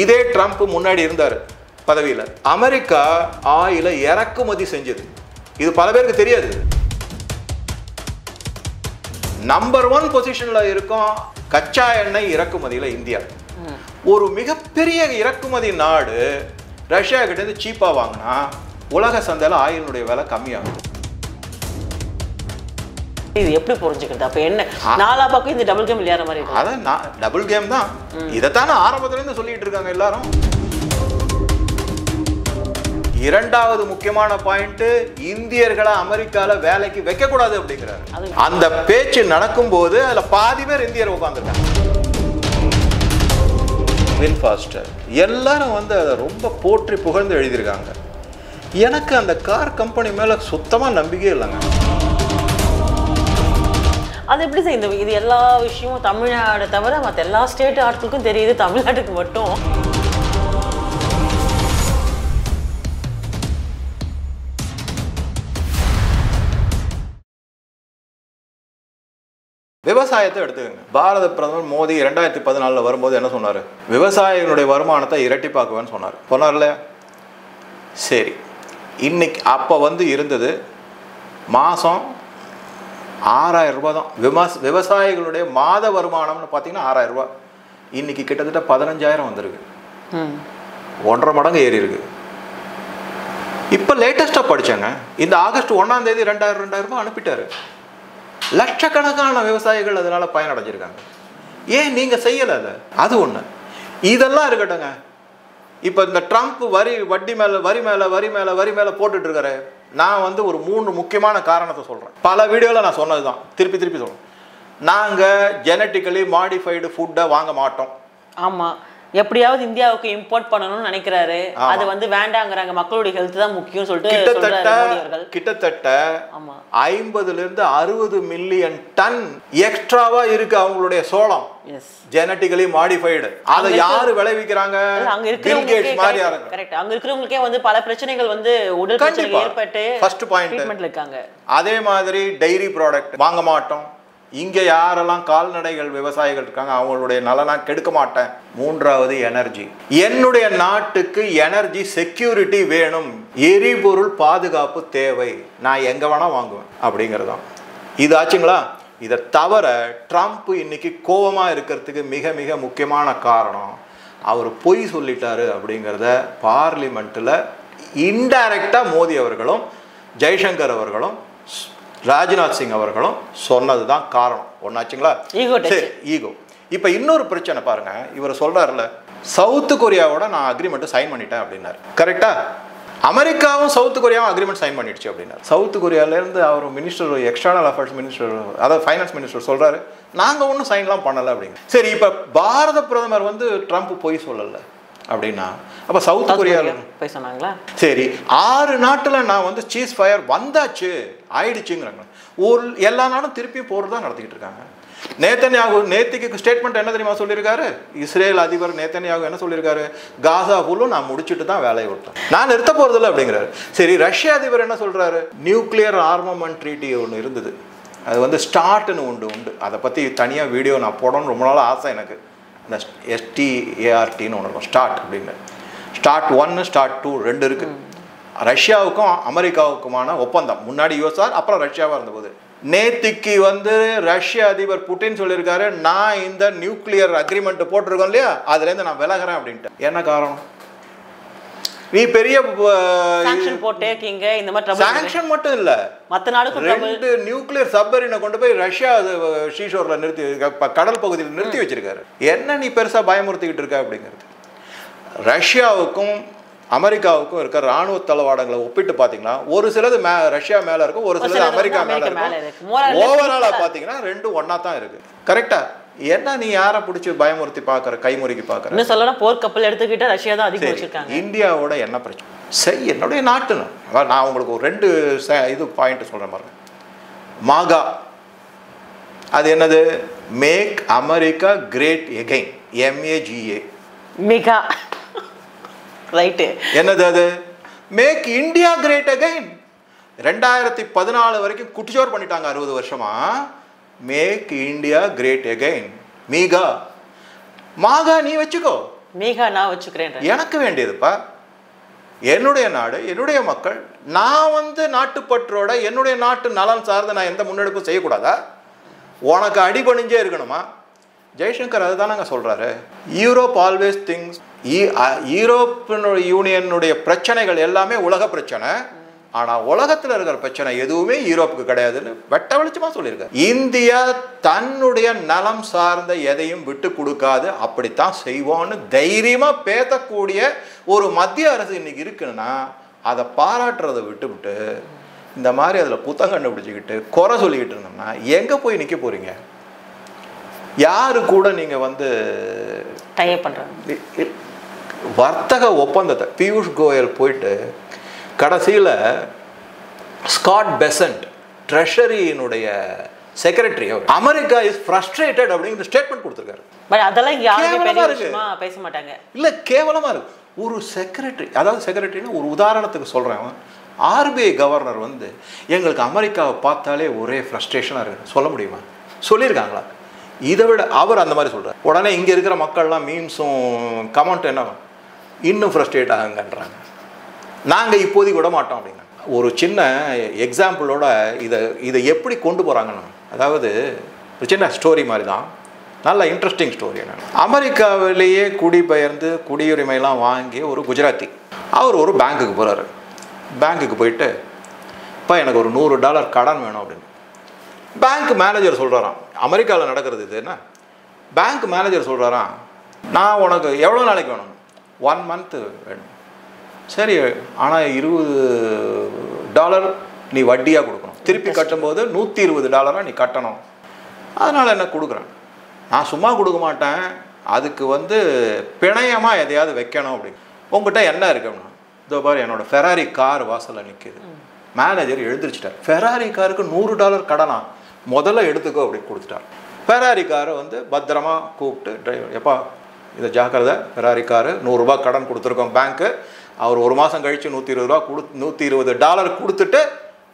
இதே ட்ரம்ப் முன்னாடி இருந்தார் பதவியில். அமெரிக்கா ஆயில இறக்குமதி செஞ்சது. இது பல பேருக்கு தெரியாது. நம்பர் 1 பொசிஷன்ல இருக்கும் கச்சா எண்ணெய் இறக்குமதியில இந்தியா. ஒரு மிகப்பெரிய இறக்குமதி நாடு ரஷ்யா கிட்ட இருந்து சீப்பா வாங்கினா உலக சந்தையில ஆயிலுடைய விலை கம்மியாகும். இது எப்படி புரிஞ்சுக்கிறது? அப்ப என்ன நாலா பக்கம் இந்த டபுள் கேம் விளையாடுற மாதிரி இருக்கு. அதான் டபுள் கேம் தான். இதைத்தானே ஆரம்பத்துல இருந்து சொல்லிட்டு இருக்காங்க எல்லாரும். இரண்டாவது முக்கியமான பாயிண்ட், இந்தியர்களை அமெரிக்கால வேலைக்கு வைக்க கூடாது அப்படிங்கிறாரு. அந்த பேச்சு நடக்கும் போது அதுல பாதி பேர் இந்தியர் உட்கார்ந்துருக்காங்க. வின்ஃபாஸ்டர் எல்லாரும் வந்து அதை ரொம்ப போற்றி புகழ்ந்து எழுதியிருக்காங்க. எனக்கு அந்த கார் கம்பெனி மேல சுத்தமா நம்பிக்கை இல்லைங்க. அது எப்படி செய்யுது? இது எல்லா விஷயமும் தமிழ்நாடு தவிர மற்ற எல்லா ஸ்டேட் ஆட்களுக்கும் தெரியுது, தமிழ்நாட்டுக்கு மட்டும் விவசாயத்தை எடுத்துக்கங்க. பாரத பிரதமர் மோடி 2014 வரும்போது என்ன சொன்னார்? விவசாயிகளுடைய வருமானத்தை இரட்டிப்பாக்குவேன்னு சொன்னார்ல. சரி, இன்னைக்கு அப்போ வந்து இருந்தது மாதம் 6000 ரூபாய் தான். விவசாயிகளுடைய மாத வருமானம்னு பார்த்தீங்கன்னா 6000 ரூபாய். இன்னைக்கு கிட்டத்தட்ட 15000 வந்திருக்கு. 1.5 மடங்கு ஏறி இருக்கு. இப்போ லேட்டஸ்டாக படித்தாங்க, இந்த ஆகஸ்ட் 1ஆம் தேதி 2000 ரூபாய் அனுப்பிட்டாரு. லட்சக்கணக்கான விவசாயிகள் அதனால பயனடைஞ்சிருக்காங்க. ஏன் நீங்க செய்யல? அது ஒண்ணு. இதெல்லாம் இருக்கட்டுங்க. இப்ப இந்த ட்ரம்ப் வட்டி மேல வரி மேல போட்டுட்டு இருக்காரு. நான் வந்து ஒரு 3 முக்கியமான காரணத்தை சொல்றேன். பல வீடியோல நான் சொன்னதுதான், திருப்பி சொல்றேன். நாங்க ஜெனட்டிக்கலி மாடிஃபைடு ஃபுட்டை வாங்க மாட்டோம். ஆமா, எப்படியாவது இந்தியாவுக்கு இம்போர்ட் பண்ணணும்னு நினைக்கிறாரு. அது வந்து வேண்டாங்கறாங்க, மக்களுடைய ஹெல்த் தான் முக்கியம் சொல்லிட்டு கிட்டத்தட்ட 50 லிருந்து 60 மில்லியன் டன் எக்ஸ்ட்ராவா இருக்கு அவங்களுடைய சோளம். Genetically modified. அதை யாரு விளைவிக்கிறாங்க? பில் கேட்ஸ் மாதிரி யாருங்க. கரெக்ட். அங்க இருக்கிறவங்களுக்கே வந்து பல பிரச்சனைகள் வந்து உடல் பிரச்சனைகள் ஏற்பட்டு ஃபர்ஸ்ட் பாயிண்ட் ட்ரீட்மென்ட்ல இருக்காங்க. அதே மாதிரி டைரி ப்ராடக்ட் வாங்க மாட்டோம். இங்கே யாரெல்லாம் கால்நடைகள் விவசாயிகள் இருக்காங்க அவங்களுடைய நலனா கெடுக்க மாட்டேன். 3வது எனர்ஜி. என்னுடைய நாட்டுக்கு எனர்ஜி செக்யூரிட்டி வேணும், எரிபொருள் பாதுகாப்பு தேவை, நான் எங்க வேணா வாங்குவேன் அப்படிங்கிறதான். இது ஆச்சுங்களா? இதை தவிர ட்ரம்ப் இன்னைக்கு கோபமா இருக்கிறதுக்கு மிக மிக முக்கியமான காரணம், அவர் பொய் சொல்லிட்டாரு அப்படிங்கிறத பார்லிமெண்ட்ல இன்டைரக்டா மோடி அவர்களும் ஜெய்சங்கர் அவர்களும் ராஜ்நாத் சிங் அவர்களும் சொன்னதுதான் காரணம். ஒன்னாச்சுங்களா? ஈகோ. இப்ப இன்னொரு பிரச்சனை பாருங்க. இவர் சொல்றாருல, சவுத் கொரியாவோட நான் அக்ரிமெண்ட் சைன் பண்ணிட்டேன் அப்படின்னாரு. கரெக்டா? அமெரிக்காவும் சவுத் கொரியாவும் அக்ரிமெண்ட் சைன் பண்ணிடுச்சு அப்படின்னாரு. சவுத் கொரியால இருந்து அவர் மினிஸ்டர், எக்ஸ்டர்னல் அஃபேர்ஸ் மினிஸ்டர், அதாவது ஃபைனான்ஸ் மினிஸ்டர் சொல்றாரு, நாங்க ஒன்றும் சைன்லாம் பண்ணல அப்படிங்க. சரி, இப்ப பாரத பிரதமர் வந்து ட்ரம்ப் போய் சொல்லல அப்படின்னா அப்ப சவுத் கொரியால போய் சொன்னாங்களா? சரி, 6 நாட்டுல நான் வந்து சீஸ் ஃபயர் வந்தாச்சு ஆயிடுச்சுங்கிறாங்க. எல்லா நாடும் திருப்பி போர் தான் நடத்திக்கிட்டு இருக்காங்க. நேத்திக்கு ஸ்டேட்மெண்ட் என்ன தெரியுமா சொல்லியிருக்காரு? இஸ்ரேல் அதிபர் நேத்தன்யாகு என்ன சொல்லியிருக்காரு? காசா ஃபுல்லும் நான் முடிச்சுட்டு தான் வேலையை விட்டேன், நான் நிறுத்த போறதில்லை அப்படிங்கிறாரு. சரி, ரஷ்ய அதிபர் என்ன சொல்றாரு? நியூக்ளியர் ஆர்மமெண்ட் ட்ரீட்டி ஒன்று இருந்தது, அது வந்து ஸ்டார்ட்னு உண்டு. அதை பத்தி தனியா வீடியோ நான் போடணும்னு ரொம்ப நாள் ஆசை எனக்கு. இந்த STARTன்னு ஒன்று இருக்கும், ஸ்டார்ட் அப்படின்னு. ஸ்டார்ட் 1 ஸ்டார்ட் 2 2 இருக்கு. ரஷ்யாவுக்கும் அமெரிக்காவுக்குமான ஒப்பந்தம். முன்னாடி USSR, அப்புறம் ரஷ்யாவா இருந்தபோது. நேத்திக்கு வந்து ரஷ்ய அதிபர் புட்டின் சொல்லியிருக்காரு, நான் இந்த நியூக்ளியர் அக்ரிமெண்ட் போட்டிருக்கோம் இல்லையா, அதுல இருந்து நான் விலகிறேன் அப்படின்ட்டு. என்ன காரணம்? நீ பெரிய சாங்க்ஷன் போட்டேக்கீங்க, இந்த மாதிரி ட்ரபிள். சாங்க்ஷன் மட்டும் இல்ல, மத்த நாடுக்கு 2 நியூக்ளியர் சப்மரீனை கொண்டு போய் ரஷ்யா ஷீஷோர்ல நிறுத்தி, கடல் பகுதியில் நிறுத்தி வச்சிருக்காரு. என்ன நீ பெருசா பயமுறுத்திக்கிட்டு இருக்க அப்படிங்கிறது. ரஷ்யாவுக்கும் அமெரிக்காவுக்கும் இருக்க ராணுவ தளவாடங்களை ஒப்பிட்டு பாத்தீங்கன்னா ஒரு சிலது ரஷ்யா மேல இருக்கும், ஒரு சிலது அமெரிக்கா மேல இருக்கும். ஓவராலா பாத்தீங்கன்னா 2 ஒண்ணா தான் இருக்கு. கரெக்டா? என்ன நீ யாரை பிடிச்சி பயமுறுத்தி பாக்குற, கைமுறைக்கு பாக்குற? இன்னும் சொல்லலாம், போர் கப்பல் எடுத்துக்கிட்ட ரஷ்யா தான் அதிகம் வச்சிருக்காங்க. இந்தியாவோட என்ன பிரச்சனை? சரி, என்னுடைய நாட்டுன்னு நான் உங்களுக்கு ஒரு 2 இது பாயிண்ட் சொல்றேன் பாருங்க. மாகா, அது என்னது? Make America great again, MAGA. MAGA right. என்னது அது? Make India great again. 2014 வரைக்கும் குட்டிச்சோர் பண்ணிட்டாங்க 60 வருஷமா. மேக் இந்தியா கிரேட் அகைன், மீகா. மாகா நீ வச்சுக்கோ, மீகா நான் வச்சுக்கிறேன். எனக்கு வேண்டியதுப்பா என்னுடைய நாடு, என்னுடைய மக்கள். நான் வந்து நாட்டுப்பற்றோட என்னுடைய நாட்டு நலன் சார்ந்து நான் எந்த முன்னெடுப்பும் செய்யக்கூடாதா? உனக்கு அடிபணிஞ்சே இருக்கணுமா? ஜெய்சங்கர் அதுதானங்க சொல்கிறாரு. யூரோப் ஆல்வேஸ் திங்ஸ், யூரோப்பிய யூனியனுடைய பிரச்சனைகள் எல்லாமே உலக பிரச்சனை, ஆனால் உலகத்தில் இருக்கிற பிரச்சனை எதுவுமே யூரோப்புக்கு கிடையாதுன்னு வெட்ட வெளிச்சமாக சொல்லியிருக்காரு. இந்தியா தன்னுடைய நலம் சார்ந்த எதையும் விட்டு கொடுக்காது, அப்படித்தான் செய்வோன்னு தைரியமாக பேசக்கூடிய ஒரு மத்திய அரசு இன்னைக்கு இருக்குன்னா அதை பாராட்டுறதை விட்டுவிட்டு இந்த மாதிரி அதில் புத்தகம் கண்டுபிடிச்சிக்கிட்டு குறை சொல்லிக்கிட்டு இருந்தோம்னா எங்கே போய் நிற்க போகிறீங்க? யாரு கூட நீங்கள் வந்து டைப் பண்ணுறாங்க? வர்த்தக ஒப்பந்தத்தை பியூஷ் கோயல் போயிட்டு கடைசியில் ஸ்காட் பெசன்ட் ட்ரெஷரியினுடைய செக்ரட்டரி அமெரிக்கா இஸ் ஃப்ரஸ்ட்ரேட்டட் அப்படிங்கிற ஸ்டேட்மெண்ட் கொடுத்துருக்காரு. பட் அதெல்லாம் யாருமே பெரிய விஷயமா பேச மாட்டாங்க. இல்லை, கேவலமாக இருக்கு. ஒரு செக்ரட்டரி, அதாவது செக்ரட்டரின்னு ஒரு உதாரணத்துக்கு சொல்கிறேன், ஆர்பிஐ கவர்னர் வந்து எங்களுக்கு அமெரிக்காவை பார்த்தாலே ஒரே ஃப்ரஸ்ட்ரேஷனாக இருக்குது சொல்ல முடியுமா? சொல்லியிருக்காங்களா? இதை விட அவர் அந்த மாதிரி சொல்கிறார். உடனே இங்கே இருக்கிற மக்கள்லாம் மீம்ஸும் கமெண்ட் என்ன இன்னும் ஃப்ரஸ்ட்ரேட் ஆகுங்கன்றாங்க. நாங்கள் இப்போதைக்கு விட மாட்டோம் அப்படிங்க. ஒரு சின்ன எக்ஸாம்பிளோட இதை எப்படி கொண்டு போகிறாங்கன்னு, அதாவது ஒரு சின்ன ஸ்டோரி மாதிரி தான், நல்ல இன்ட்ரெஸ்டிங் ஸ்டோரி. என்னென்னு, அமெரிக்காவிலேயே குடிபெயர்ந்து குடியுரிமையெல்லாம் வாங்கி ஒரு குஜராத்தி அவர் ஒரு பேங்க்குக்கு போகிறாரு. பேங்க்குக்கு போயிட்டு இப்போ எனக்கு ஒரு $100 கடன் வேணும் அப்படின்னு பேங்க் மேனேஜர் சொல்கிறாராம். அமெரிக்காவில் நடக்கிறது இது என்ன? பேங்க் மேனேஜர் சொல்கிறாராம், நான் உனக்கு எவ்வளோ நாளைக்கு வேணும்? 1 month வேணும். சரி, ஆனால் $20 நீ வட்டியாக கொடுக்கணும், திருப்பி கட்டும்போது $120 நீ கட்டணும், அதனால் என்ன கொடுக்குறேன், நான் சும்மா கொடுக்க மாட்டேன், அதுக்கு வந்து பிணையமாக எதையாவது வைக்கணும் அப்படின்னு. உங்ககிட்ட என்ன இருக்கு அப்படின்னா, இதோ பாரு என்னோடய ஃபெராரி கார் வாசலில் நிற்கிது. மேனேஜர் எழுந்திரிச்சிட்டார். ஃபெராரி காருக்கு $100 கடனா, முதல்ல எடுத்துக்கோ அப்படின்னு கொடுத்துட்டார். ஃபெராரி காரை வந்து பத்திரமா கூப்பிட்டு டிரைவர், எப்பா இதை ஜாக்கிரதை, ஃபெராரி காரு $100 கடன் கொடுத்துருக்கோம் பேங்க்கு, அவர் 1 மாதம் கழித்து $120 கொடுத்துட்டு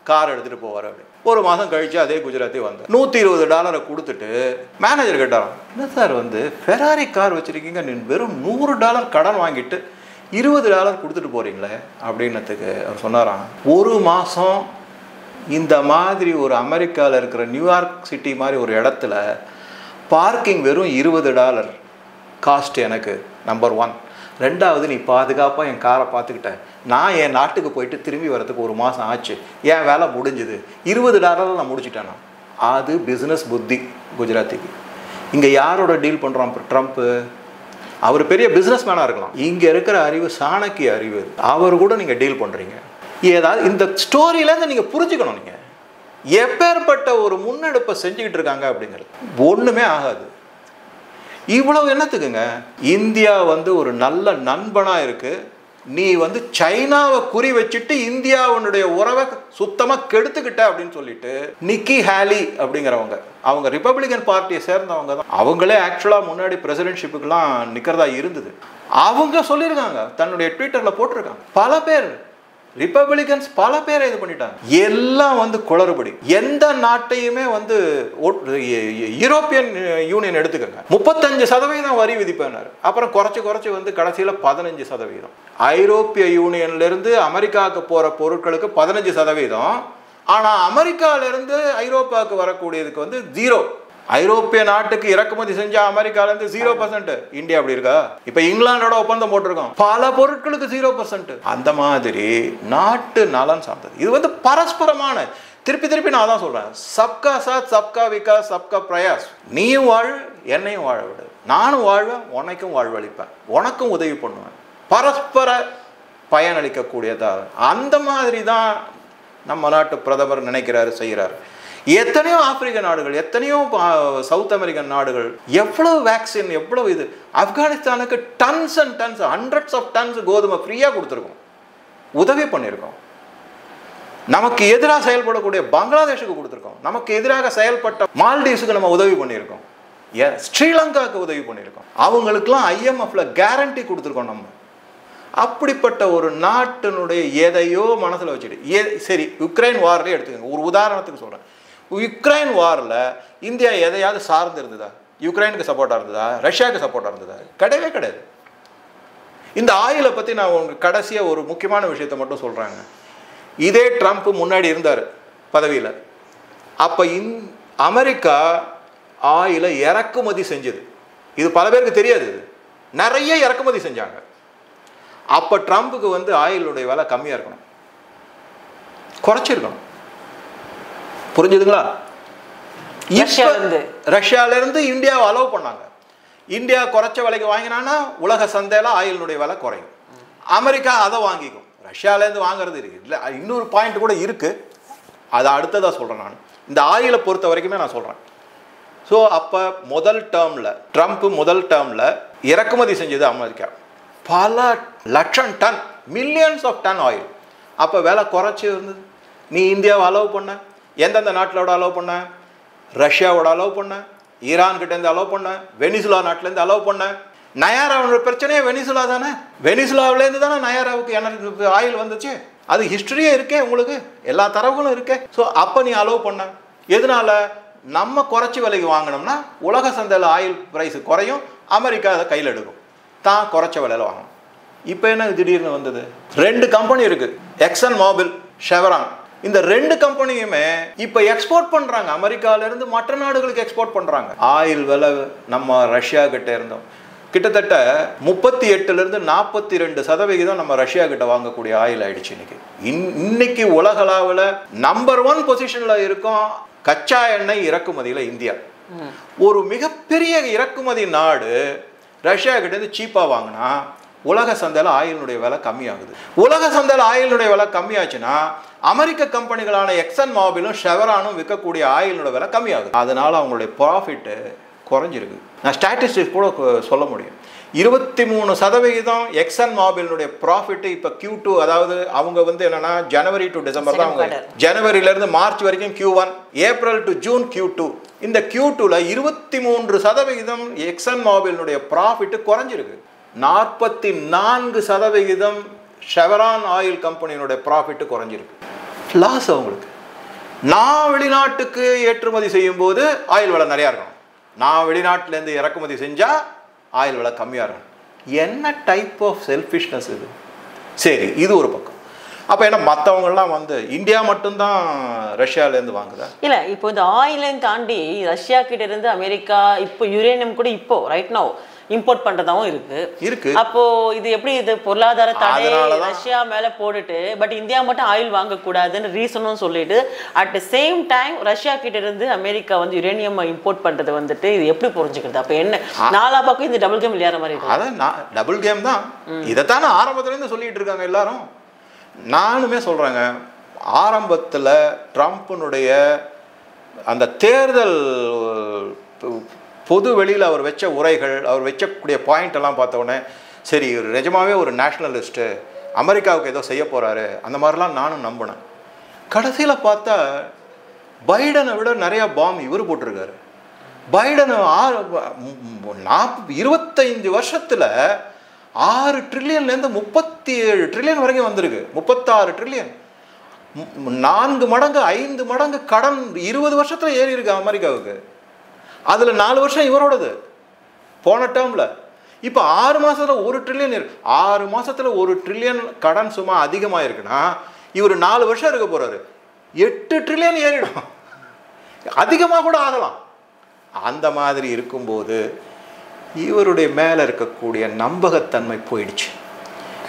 கார் எடுத்துகிட்டு போவார் அப்படி. 1 மாதம் கழித்து அதே குஜராத்தி வந்தார். $120 கொடுத்துட்டு மேனேஜர் கேட்டாராம், என்ன சார் வந்து ஃபெராரி கார் வச்சுருக்கீங்க, நீ வெறும் $100 கடன் வாங்கிட்டு $20 கொடுத்துட்டு போகிறீங்களே அப்படின்னதுக்கு அவர் சொன்னாராம், 1 மாதம் இந்த மாதிரி ஒரு அமெரிக்காவில் இருக்கிற நியூயார்க் சிட்டி மாதிரி ஒரு இடத்துல பார்க்கிங் வெறும் $20 காஸ்ட் எனக்கு, நம்பர் 1. 2வது, நீ பாதுகாப்பாக என் காரை பார்த்துக்கிட்ட, நான் என் நாட்டுக்கு போயிட்டு திரும்பி வரதுக்கு 1 மாதம் ஆச்சு, என் வேலை முடிஞ்சுது, $20 நான் முடிச்சிட்டேன்னா. அது பிஸ்னஸ் புத்தி குஜராத்திக்கு. இங்கே யாரோட டீல் பண்ணுறோம்? ட்ரம்ப்பு. அவர் பெரிய பிஸ்னஸ் மேனாக இருக்கலாம், இங்கே இருக்கிற அறிவு சாணக்கிய அறிவு, அவர் கூட நீங்கள் டீல் பண்ணுறீங்க. ஏதாவது இந்த ஸ்டோரியிலேருந்து நீங்கள் புரிஞ்சுக்கணும். நீங்கள் எப்பேற்பட்ட ஒரு முன்னெடுப்பை செஞ்சுக்கிட்டு இருக்காங்க அப்படிங்கிறது ஒன்றுமே ஆகாது. இவ்வளவு என்னத்துக்குங்க? இந்தியா வந்து ஒரு நல்ல நண்பனாக இருக்குது, நீ வந்து சைனாவை குறி வச்சுட்டு இந்தியாவுடைய உறவை சுத்தமாக கெடுத்துக்கிட்ட அப்படின்னு சொல்லிட்டு நிக்கி ஹேலி அப்படிங்கிறவங்க, அவங்க ரிப்பப்ளிகன் பார்ட்டியை சேர்ந்தவங்க தான், அவங்களே ஆக்சுவலாக முன்னாடி பிரசிடென்ட்ஷிப்புக்கெல்லாம் நிற்கிறதா இருந்தது. அவங்க சொல்லியிருக்காங்க, தன்னுடைய ட்விட்டரில் போட்டிருக்காங்க. பல பேர் ரிப்பப்ளிகன்ஸ் பல பேரை இது பண்ணிட்டாங்க. எல்லாம் வந்து குளறுபடி. எந்த நாட்டையுமே வந்து யூரோப்பியன் யூனியன் எடுத்துக்கங்க, 35% வரி விதிப்பினார், அப்புறம் குறைச்சி வந்து கடைசியில் 15%. ஐரோப்பிய யூனியன்லேருந்து அமெரிக்காவுக்கு போகிற பொருட்களுக்கு 15%, ஆனால் அமெரிக்காவிலேருந்து ஐரோப்பாவுக்கு வரக்கூடியதுக்கு வந்து 0. ஐரோப்பிய நாட்டுக்கு இறக்குமதி செஞ்சா அமெரிக்காலேருந்து 0%. இந்தியா அப்படி இருக்கா? இப்போ இங்கிலாண்டோட ஒப்பந்தம் போட்டிருக்கோம், பல பொருட்களுக்கு 0%. அந்த மாதிரி நாட்டு நலன் சார்ந்தது. இது வந்து பரஸ்பரமான, திருப்பி நான் தான் சொல்றேன், சப்கா சாத் சப்கா விகாஸ் சப்கா பிரயாஸ். நீயும் வாழ், என்னையும் வாழ விடு, நானும் வாழ்வேன், உனக்கும் வாழ்வளிப்பேன், உனக்கும் உதவி பண்ணுவேன், பரஸ்பர பயனளிக்கக்கூடியதா. அந்த மாதிரி தான் நம்ம நாட்டு பிரதமர் நினைக்கிறாரு, செய்கிறார். எத்தனையோ ஆப்பிரிக்க நாடுகள், எத்தனையோ சவுத் அமெரிக்கன் நாடுகள், எவ்வளவு வேக்சின், எவ்வளவு இது. ஆப்கானிஸ்தானுக்கு tons and tons, hundreds of tons கோதுமை ஃப்ரீயாக கொடுத்துருக்கோம், உதவி பண்ணியிருக்கோம். நமக்கு எதிராக செயல்படக்கூடிய பங்களாதேஷுக்கு கொடுத்துருக்கோம், நமக்கு எதிராக செயல்பட்ட மால்டீவ்ஸுக்கு நம்ம உதவி பண்ணியிருக்கோம், ஸ்ரீலங்காவுக்கு உதவி பண்ணியிருக்கோம், அவங்களுக்குலாம் IMFல கேரண்டி கொடுத்துருக்கோம். நம்ம அப்படிப்பட்ட ஒரு நாட்டினுடைய எதையோ மனசில் வச்சுட்டு, சரி யுக்ரைன் வார்லேயே எடுத்துக்கோங்க, ஒரு உதாரணத்துக்கு சொல்கிறேன். யுக்ரைன் வாரில் இந்தியா எதையாவது சார்ந்து இருந்ததா? யுக்ரைனுக்கு சப்போர்ட்டாக இருந்ததா? ரஷ்யாவுக்கு சப்போர்ட்டாக இருந்ததா? கிடையவே கிடையாது. இந்த ஆயிலை பற்றி நான் உங்களுக்கு கடைசியாக ஒரு முக்கியமான விஷயத்தை மட்டும் சொல்கிறாங்க. இதே ட்ரம்ப் முன்னாடி இருந்தார் பதவியில். அப்போ அமெரிக்கா ஆயிலை இறக்குமதி செஞ்சது. இது பல பேருக்கு தெரியாது. இது நிறைய இறக்குமதி செஞ்சாங்க. அப்போ ட்ரம்ப்புக்கு வந்து ஆயிலுடைய விலை கம்மியாக இருக்கணும், குறைச்சிருக்கணும். புரிஞ்சுதுங்களா? ரஷ்யாவிலேருந்து இந்தியாவை அலோவ் பண்ணாங்க. இந்தியா குறைச்ச விலைக்கு வாங்கினான்னா உலக சந்தையில் ஆயிலுடைய விலை குறையும். அமெரிக்கா அதை வாங்கிக்கும். ரஷ்யாவிலேருந்து வாங்குறது இருக்குது. இல்லை, இன்னொரு பாயிண்ட் கூட இருக்குது, அதை அடுத்ததாக சொல்கிறேன். நான் இந்த ஆயிலை பொறுத்த வரைக்குமே நான் சொல்கிறேன். ஸோ அப்போ முதல் டேர்மில் ட்ரம்ப் முதல் டேர்மில் இறக்குமதி செஞ்சது அமெரிக்கா பல லட்சம் ton, millions of ton oil. அப்போ விலை குறைச்சி இருந்தது. நீ இந்தியாவை அலோவ் பண்ண, எந்தெந்த நாட்டிலோட அலோவ் பண்ண? ரஷ்யாவோட அலோவ் பண்ண, ஈரான்கிட்டேருந்து அலோவ் பண்ண, வெனிசுலா நாட்டிலேருந்து அலோவ் பண்ண. நயாராவோட பிரச்சனையே வெனிசுலா தானே. வெனிசுலாவிலேருந்து தானே நயாராவுக்கு ஆயில் வந்துச்சு. அது ஹிஸ்டரியே இருக்கே, உங்களுக்கு எல்லா தரவுகளும் இருக்கே. ஸோ அப்போ நீ அலோவ் பண்ண. எதனால? நம்ம குறைச்சி விலைக்கு வாங்கினோம்னா உலக சந்தையில் ஆயில் ப்ரைஸ் குறையும், அமெரிக்கா அதை கையில் எடுக்கும், தான் குறைச்ச விலையில் வாங்கணும். இப்போ என்ன திடீர்னு வந்தது? 2 கம்பெனி இருக்குது, எக்ஸன் மோபில், ஷெவரான். இந்த 2 கம்பெனியுமே இப்போ எக்ஸ்போர்ட் பண்ணுறாங்க. அமெரிக்காவிலேருந்து மற்ற நாடுகளுக்கு எக்ஸ்போர்ட் பண்ணுறாங்க. ஆயில் விலை நம்ம ரஷ்யா கிட்டே இருந்தோம் கிட்டத்தட்ட 38லேருந்து 42% நம்ம ரஷ்யா கிட்ட வாங்கக்கூடிய ஆயில் ஆயிடுச்சு. இன்னைக்கு உலகளவில் நம்பர் 1 பொசிஷனில் இருக்கும் கச்சா எண்ணெய் இறக்குமதியில் இந்தியா. ஒரு மிகப்பெரிய இறக்குமதி நாடு ரஷ்யா கிட்டேருந்து சீப்பாக வாங்கினா உலக சந்தையில் ஆயிலுடைய விலை கம்மியாகுது. உலக சந்தையில் ஆயிலுடைய விலை கம்மியாச்சுன்னா அமெரிக்க கம்பெனிகளான எக்ஸன் மோபிலும் ஷெவரானும் விற்கக்கூடிய ஆயிலுடைய விலை கம்மியாகுது. அதனால அவங்களுடைய ப்ராஃபிட்டு குறைஞ்சிருக்கு. நான் ஸ்டாட்டிஸ்டிக்ஸ் கூட சொல்ல முடியும். 23% எக்ஸன் மோபிலுடைய ப்ராஃபிட்டு இப்போ Q2, அதாவது அவங்க வந்து என்னன்னா ஜனவரி டு டிசம்பர் தான், அவங்க ஜனவரியிலேருந்து மார்ச் வரைக்கும் Q1, April to June Q2. இந்த Q2ல 23% எக்ஸன் மோபிலுடைய ப்ராஃபிட்டு குறைஞ்சிருக்கு. 44% ஷெவரான் ஆயில் கம்பெனியினுடைய ப்ராஃபிட்டு குறைஞ்சிருக்கு. லாஸ் அவங்களுக்கு. நான் வெளிநாட்டுக்கு ஏற்றுமதி செய்யும் போது ஆயில் விலை நிறையா இருக்கணும், நான் வெளிநாட்டிலேருந்து இறக்குமதி செஞ்சால் ஆயில் விலை கம்மியாக இருக்கணும். என்ன டைப் ஆஃப் செல்ஃபிஷ்னஸ் இது? சரி, இது ஒரு பக்கம். அப்போ என்ன மற்றவங்கெல்லாம் வந்து இந்தியா மட்டும்தான் ரஷ்யாவிலேருந்து வாங்குதா? இல்லை, இப்போ இந்த ஆயிலையும் தாண்டி ரஷ்யா கிட்ட இருந்து அமெரிக்கா இப்போ யுரேனியம் கூட இப்போ ரைட் நவ் இம்போர்ட் பண்றதாவும் இருக்கு. அப்போ இது எப்படி? இது பொருளாதார தடை ரஷ்யா மேல போட்டுட்டு பட் இந்தியா மட்டும் ஆயில் வாங்க கூடாதுன்னு ரீசனும் சொல்லிட்டு at the same time Russia கிட்ட இருந்து அமெரிக்கா வந்து யுரேனியம் இம்போர்ட் பண்றது வந்துட்டு இது எப்படி புரிஞ்சுக்கிறது? அப்ப என்ன நாலா பக்கம் இந்த டபுள் கேம் விளையாடுற மாதிரி இருக்கு. அதான் டபுள் கேம் தான். இதைத்தானே ஆரம்பத்துல இருந்து சொல்லிட்டு இருக்காங்க எல்லாரும். நானுமே சொல்றேங்க, ஆரம்பத்துல ட்ரம்ப்னுடைய அந்த தேர்தல் பொது வெளியில் அவர் வச்ச உரைகள், அவர் வச்சக்கூடிய பாயிண்ட் எல்லாம் பார்த்த உடனே சரி, ஒரு நிஜமாவே ஒரு நேஷ்னலிஸ்ட்டு, அமெரிக்காவுக்கு ஏதோ செய்ய போகிறாரு, அந்த மாதிரிலாம் நானும் நம்பினேன். கடைசியில் பார்த்தா பைடனை விட நிறையா பாம் இவர் போட்டிருக்காரு. பைடன் 25 வருஷத்தில் 6 ட்ரில்லியன்லேருந்து 37 ட்ரில்லியன் வரைக்கும் வந்திருக்கு. 36 ட்ரில்லியன், 4 மடங்கு 5 மடங்கு கடன் 20 வருஷத்தில் ஏறி இருக்கு அமெரிக்காவுக்கு. அதில் 4 வருஷம் இவரோடது போன டேர்மில். இப்போ 6 மாதத்தில் 1 ட்ரில்லியன் இருக்கு. 6 மாதத்தில் 1 ட்ரில்லியன் கடன் சும்மா அதிகமாக இருக்குன்னா இவர் 4 வருஷம் இருக்க போகிறாரு, 8 ட்ரில்லியன் ஏறிடும், அதிகமாக கூட ஆகலாம். அந்த மாதிரி இருக்கும்போது இவருடைய மேலே இருக்கக்கூடிய நம்பகத்தன்மை போயிடுச்சு.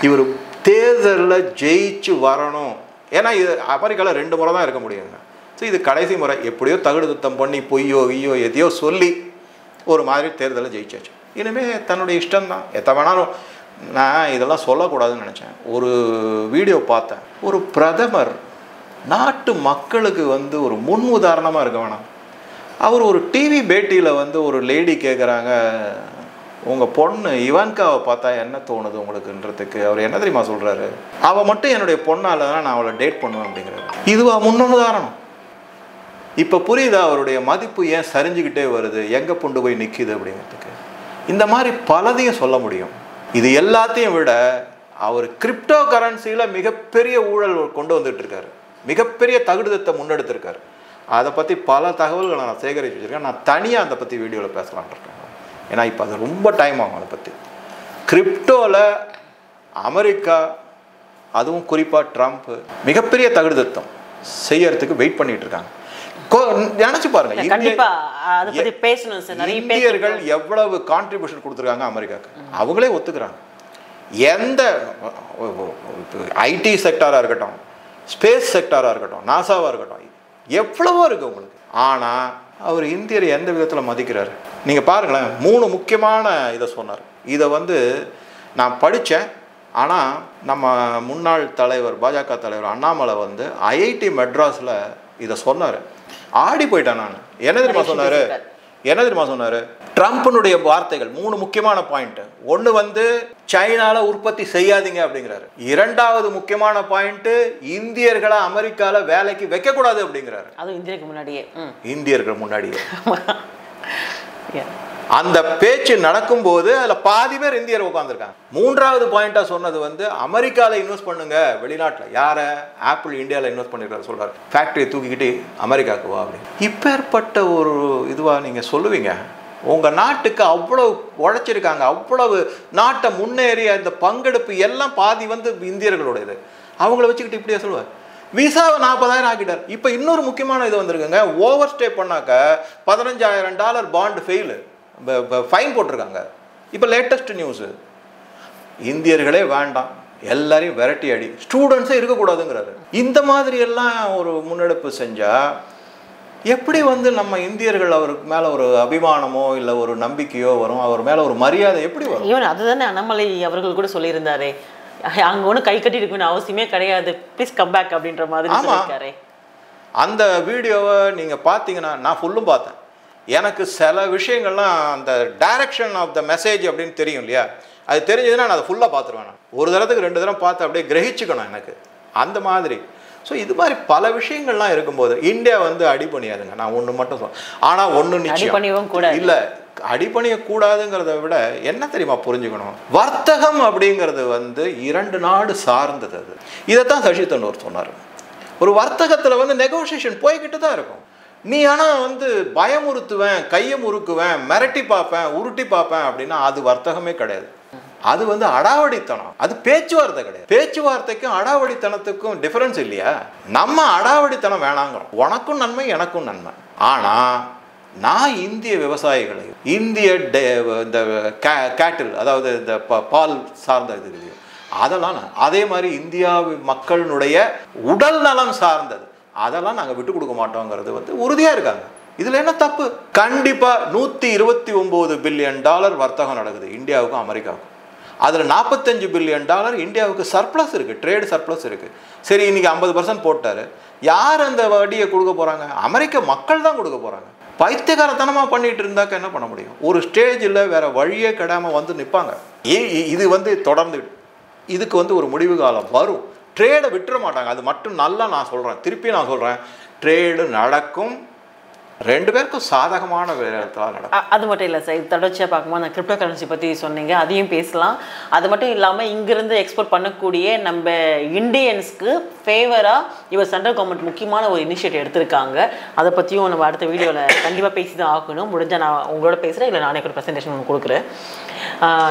இவர் தேர்தலில் ஜெயிச்சு வரணும். ஏன்னா இது அமெரிக்காவில் 2 முறை தான் இருக்க முடியுங்க. ஸோ இது கடைசி முறை. எப்படியோ தகுடு துத்தம் பண்ணி பொய்யோ ஐயோ எதையோ சொல்லி ஒரு மாதிரி தேர்தலில் ஜெயிச்சாச்சு. இனிமேல் தன்னுடைய இஷ்டம்தான், எத்த வேணாலும். நான் இதெல்லாம் சொல்லக்கூடாதுன்னு நினச்சேன். ஒரு வீடியோ பார்த்தேன், ஒரு பிரதமர் நாட்டு மக்களுக்கு வந்து ஒரு முன் உதாரணமாக இருக்க வேணாம். அவர் ஒரு டிவி பேட்டியில் வந்து ஒரு லேடி கேட்குறாங்க, உங்கள் பொண்ணு இவான்காவை பார்த்தா என்ன தோணுது உங்களுக்குன்றதுக்கு அவர் என்ன தெரியுமா சொல்கிறாரு? அவள் மட்டும் என்னுடைய பொண்ணால் தான் நான் அவளை டேட் பண்ணுவேன் அப்படிங்கிறாரு. இதுவா முன்னுதாரணம்? இப்போ புரியுதா அவருடைய மதிப்பு ஏன் சரிஞ்சுக்கிட்டே வருது, எங்கே கொண்டு போய் நிற்கிது அப்படிங்கிறதுக்கு? இந்த மாதிரி பலதையும் சொல்ல முடியும். இது எல்லாத்தையும் விட அவர் கிரிப்டோ கரன்சியில் மிகப்பெரிய ஊழல் கொண்டு வந்துட்டு இருக்காரு, மிகப்பெரிய தகுடுதத்தை முன்னெடுத்திருக்காரு. அதை பற்றி பல தகவல்களை நான் சேகரித்து வச்சுருக்கேன். நான் தனியாக அதை பற்றி வீடியோவில் பேசலான் இருக்கேன். ஏன்னா இப்போ அது ரொம்ப டைம் ஆகும். அதை பற்றி கிரிப்டோவில் அமெரிக்கா அதுவும் குறிப்பாக ட்ரம்ப் மிகப்பெரிய தகுதித்தம் செய்யறதுக்கு வெயிட் பண்ணிட்டு இருக்காங்க. நினைச்சு பாருங்க, இந்தியர்கள் எவ்வளவு கான்ட்ரிபியூஷன் கொடுத்துருக்காங்க அமெரிக்காவுக்கு, அவங்களே ஒத்துக்கிறாங்க. எந்த ஐடி செக்டாராக இருக்கட்டும், ஸ்பேஸ் செக்டாராக இருக்கட்டும், நாசாவாக இருக்கட்டும், எவ்வளவோ இருக்கு உங்களுக்கு. ஆனால் அவர் இந்தியரை எந்த விதத்தில் மதிக்கிறாரு நீங்கள் பாருங்களேன். 3 முக்கியமான இதை சொன்னார். இதை நான் படித்தேன். ஆனால் நம்ம முன்னாள் தலைவர், பாஜக தலைவர் அண்ணாமலை ஐஐடி மெட்ராஸில் இதை சொன்னார். ஆடி போயிட்டேன் நான். என்ன தெரியுமா சொன்னார்? ட்ரம்ப்னுடைய வார்த்தைகள் 3 முக்கியமான பாயிண்ட். ஒன்று சைனால உற்பத்தி செய்யாதீங்க அப்படிங்கிறாரு. 2வது முக்கியமான பாயிண்ட், இந்தியர்களை அமெரிக்கால வேலைக்கு வைக்கக்கூடாது அப்படிங்கிறாரு. அது இந்தியர்கள் முன்னாடியே அந்த பேச்சு நடக்கும்போது அதில் பாதி பேர் இந்தியர் உட்காந்துருக்காங்க. 3வது பாயிண்டா சொன்னது அமெரிக்காவில் இன்வெஸ்ட் பண்ணுங்க, வெளிநாட்டில். யாரை? ஆப்பிள் இந்தியாவில் இன்வெஸ்ட் பண்ணிருக்காரு சொல்றாரு. ஃபேக்டரியை தூக்கிக்கிட்டு அமெரிக்காவுக்கு வா அப்படின்னு. இப்பேற்பட்ட ஒரு இதுவா நீங்கள் சொல்லுவீங்க? உங்கள் நாட்டுக்கு அவ்வளவு உழைச்சிருக்காங்க, அவ்வளவு நாட்டை முன்னேறிய இந்த பங்கெடுப்பு எல்லாம் பாதி இந்தியர்களுடையது. அவங்கள வச்சுக்கிட்டு இப்படியே சொல்லுவார். விசாவை 40,000 ஆக்கிட்டார். இப்போ இன்னொரு முக்கியமான இது வந்திருக்குங்க. ஓவர் ஸ்டே பண்ணாக்க $15,000 பாண்டு ஃபெயிலு, ஃபைன் போட்டிருக்காங்க. இப்போ லேட்டஸ்ட் நியூஸு, இந்தியர்களே வேண்டாம், எல்லாரையும் விரட்டி அடி, ஸ்டூடெண்ட்ஸே இருக்கக்கூடாதுங்கிறாரு. இந்த மாதிரி எல்லாம் ஒரு முன்னெடுப்பு செஞ்சால் எப்படி நம்ம இந்தியர்கள் அவருக்கு மேலே ஒரு அபிமானமோ இல்லை ஒரு நம்பிக்கையோ வரும்? அவர் மேலே ஒரு மரியாதை எப்படி வரும்? ஈவன் அதுதானே அண்ணாமலை அவர்கள் கூட சொல்லியிருந்தாரு, அங்கே ஒன்றும் கை கட்டி இருக்கணும்னு அவசியமே கிடையாது, ப்ளீஸ் கம் பேக் அப்படின்ற மாதிரி சொல்லியிருக்காரு. அந்த வீடியோவை நீங்கள் பார்த்தீங்கன்னா, நான் ஃபுல்லும் பார்த்தேன். எனக்கு சில விஷயங்கள்லாம் அந்த டைரக்ஷன் ஆஃப் த மெசேஜ் அப்படின்னு தெரியும் இல்லையா, அது தெரிஞ்சதுன்னா நான் அதை ஃபுல்லாக பார்த்துருவேன். நான் ஒரு தடத்துக்கு 2 தடவை பார்த்து அப்படியே கிரகிச்சுக்கணும் எனக்கு அந்த மாதிரி. ஸோ இது மாதிரி பல விஷயங்கள்லாம் இருக்கும்போது இந்தியா அடிபணியாதுங்க. நான் ஒன்று மட்டும் சொல்றேன். ஆனால் ஒன்று நிச்சயம் இல்லை, அடிபணியக்கூடாதுங்கிறத விட என்ன தெரியுமா புரிஞ்சுக்கணும், வர்த்தகம் அப்படிங்கிறது 2 நாடு சார்ந்தது. அது இதைத்தான் சசி தரூர் சொன்னார். ஒரு வர்த்தகத்தில் நெகோசியேஷன் போய்கிட்டு தான் இருக்கும். நீ ஆனால் பயமுறுத்துவேன், கையை முறுக்குவேன், மிரட்டி பார்ப்பேன், உருட்டி பார்ப்பேன் அப்படின்னா அது வர்த்தகமே கிடையாது. அது அடாவடித்தனம், அது பேச்சுவார்த்தை கிடையாது. பேச்சுவார்த்தைக்கும் அடாவடித்தனத்துக்கும் டிஃபரன்ஸ் இல்லையா? நம்ம அடாவடித்தனம் வேணாங்கிறோம், உனக்கும் நன்மை எனக்கும் நன்மை. ஆனால் நான் இந்திய விவசாயிகளை, இந்திய இந்த கேட்டில், அதாவது இந்த பால் சார்ந்த இது இல்லையோ அதெல்லாம், அதே மாதிரி இந்தியா மக்களினுடைய உடல் நலம் சார்ந்தது, அதெல்லாம் நாங்கள் விட்டு கொடுக்க மாட்டோங்கிறது உறுதியாக இருக்காங்க. இதில் என்ன தப்பு? கண்டிப்பாக $129 பில்லியன் வர்த்தகம் நடக்குது இந்தியாவுக்கும் அமெரிக்காவுக்கும். அதில் $45 பில்லியன் இந்தியாவுக்கு சர்ப்ளஸ் இருக்குது, ட்ரேடு சர்ப்ளஸ் இருக்குது. சரி, இன்றைக்கி 50% போட்டார். யார் அந்த வட்டியை கொடுக்க போகிறாங்க? அமெரிக்க மக்கள் தான் கொடுக்க போகிறாங்க. பைத்தியகாரத்தனமாக பண்ணிட்டு இருந்தாக்க என்ன பண்ண முடியும்? ஒரு ஸ்டேஜில் வேறு வழியே கிடாமல் நிற்பாங்க. இது தொடர்ந்து இதுக்கு ஒரு முடிவு காலம் வரும். ட்ரேடை விட்டுற மாட்டாங்க. அது மட்டும் நல்லா நான் சொல்கிறேன், திருப்பி நான் சொல்கிறேன், ட்ரேடு நடக்கும். 2 பேருக்கும் சாதகமான வேலைத்தான் நடக்கும். அது மட்டும் இல்லை சார், இது தொடர்ச்சியாக பார்க்கும்போது அந்த கிரிப்டோ கரன்சி பற்றி சொன்னீங்க, அதையும் பேசலாம். அது மட்டும் இல்லாமல் இங்கிருந்து எக்ஸ்போர்ட் பண்ணக்கூடிய நம்ம இந்தியன்ஸ்க்கு ஃபேவராக இவர் சென்ட்ரல் கவர்மெண்ட் முக்கியமான ஒரு இனிஷியேட்டிவ் எடுத்திருக்காங்க. அதை பற்றியும் நம்ம அடுத்த வீடியோவில் கண்டிப்பாக பேசி தான் ஆகணும். முடிஞ்சால் நான் உங்களோட பேசுகிறேன், இல்லை நானே ஒரு ப்ரெசன்டேஷன் ஒன்று கொடுக்குறேன்.